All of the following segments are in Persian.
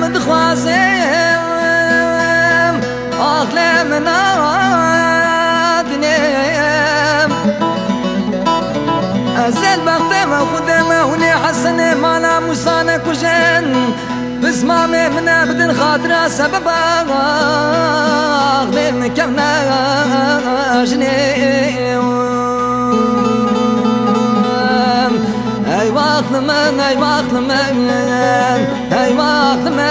مدخوازم أغلى من أدنيم أزل بغتم خدمه وني حسن مالا مسانا كجن بزمامي من أبد خاطرة سبب أغلى كمنا جنيم أي وقت من أي وقت من أي وقت من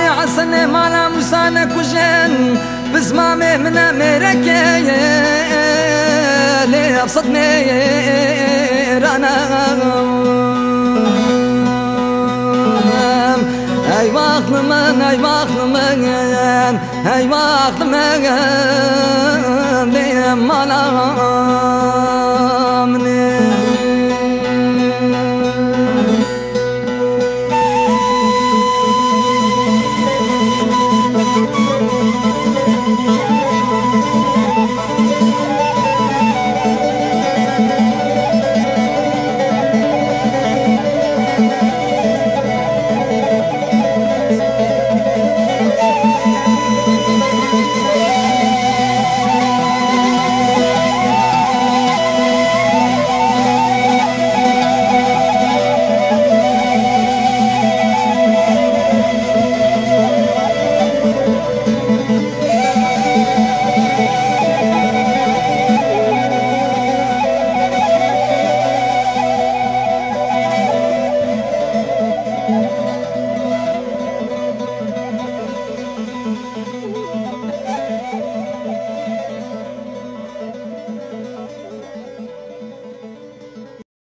أنا حسن مالا مسانا كجن بزمامي من أمريكا لي أبسطني رانا أي وقت من أي وقت من أي وقت من لي مالا